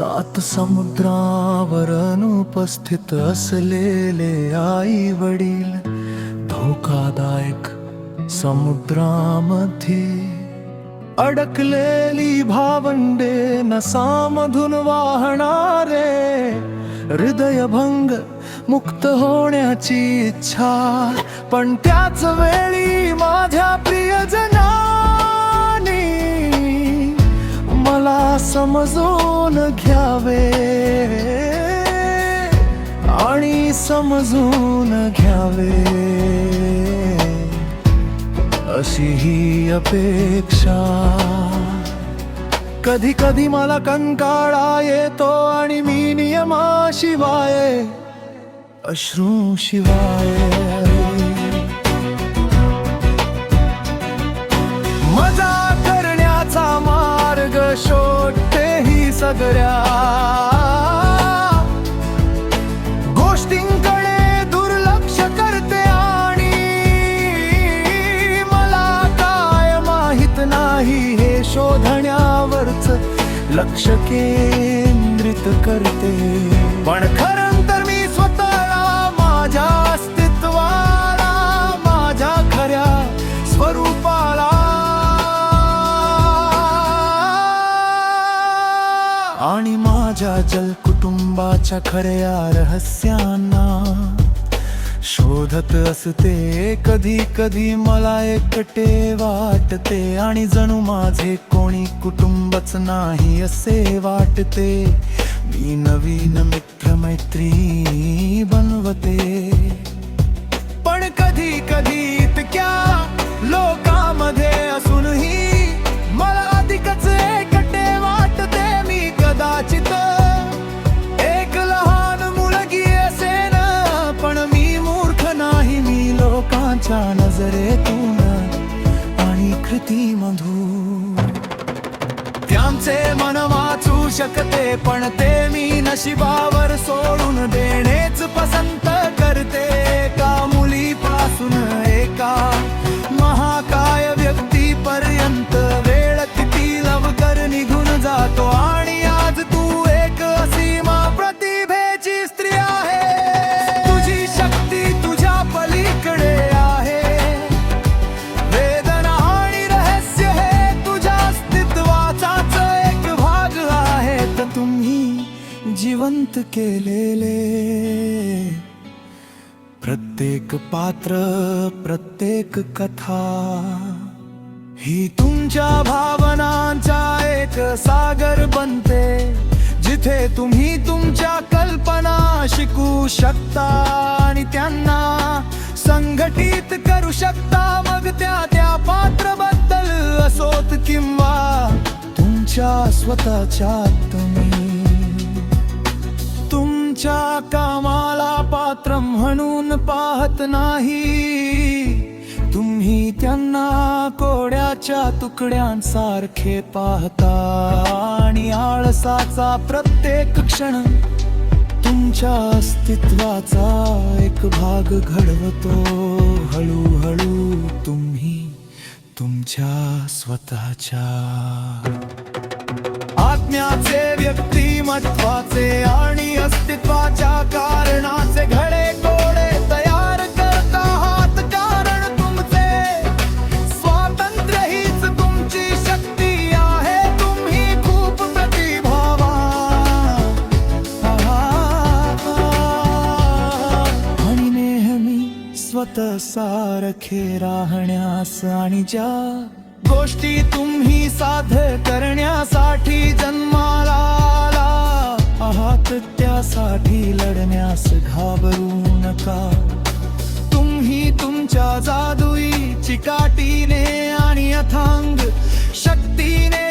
सात समुद्रावर अनुपस्थित असलेले आई वडील धोकादायक समुद्रामध्ये अडकलेली भावंडे नसामधून वाहणारे हृदयभंग मुक्त होण्याची इच्छा पण त्याच वेळी माझ्या प्रियजनांनी मला समजून घ्यावे आणि समजून घ्यावे अशी ही अपेक्षा कधी कधी मला कंटाळा येतो आणि मी नियमाशिवाय अश्रू शिवाय मजा करण्याचा मार्ग शोधते ही सगळ्या गोष्टींकडे दुर्लक्ष करते आणि मला काय माहित नाही हे शोधण्यावरच लक्ष केंद्रित करते पण खरं तर मी स्वतःला माझ्या अस्तित्वाला माझ्या खऱ्या स्वरूपाला आणि माझ्या जलकुटुंबाच्या खऱ्या रहस्यांना शोधत असते कधी कधी मला एकटे वाटते आणि जणू माझे कोणी कुटुंबच नाही असे वाटते मी नवीन मित्रमैत्री बनवते पण कधी कधी इतक्या लोकांमध्ये असूनही मला अधिकच एकटे वाटते मी कदाचित एक लहान मुलगी असेन पण मी मूर्ख नाही मी लोकांच्या नजरेतून आणि कृतीमधून त्यांचे मन वाचू शकते पण ते मी नशिबावर सोडून देणेच पसंत करते एका मुलीपासून एका महाकाय व्यक्तीपर्यंत वेळ किती लवकर निघून जातो आणि आज तू एक असीम प्रतिभेची स्त्री आहे तुझी शक्ती तुझ्या पलीकडे आहे वेदना आणि रहस्य हे तुझ्या अस्तित्वाचाच एक भाग आहेत तुम्ही जिवंत केलेले प्रत्येक पात्र प्रत्येक कथा ही तुमच्या भावनांचा एक सागर बनते जिथे तुम्ही तुमच्या कल्पना शिकू शकता आणि त्यांना संघटित करू शकता मग त्या पात्राबद्दल असोत किंवा तुमच्या स्वतःच्या तुम्ही तुमच्या कामाला पात्र म्हणून पाहत नाही तुम्ही त्यांना कोड्याच्या तुकड्यांसारखे पाहता आणि आळसाचा प्रत्येक क्षण तुमच्या अस्तित्वाचा एक भाग घडवतो हळूहळू तुम्ही तुमच्या स्वतःच्या आत्म्याचे व्यक्तिमत्वाचे आणि अस्तित्वाच्या कारणाचे घडे कोडे तयार करत आहात कारण तुमचे स्वातंत्र्य हीच तुमची शक्ती आहे तुम्ही खूप प्रतिभावान आणि नेहमी स्वतः सारखे राहण्यास आणि ज्या गोष्टी तुम्ही साध्य करण्यासाठी जन्माला आला आहात त्यासाठी लढण्यास घाबरू नका तुम्ही तुमच्या जादुई चिकाटीने आणि अथांग शक्तीने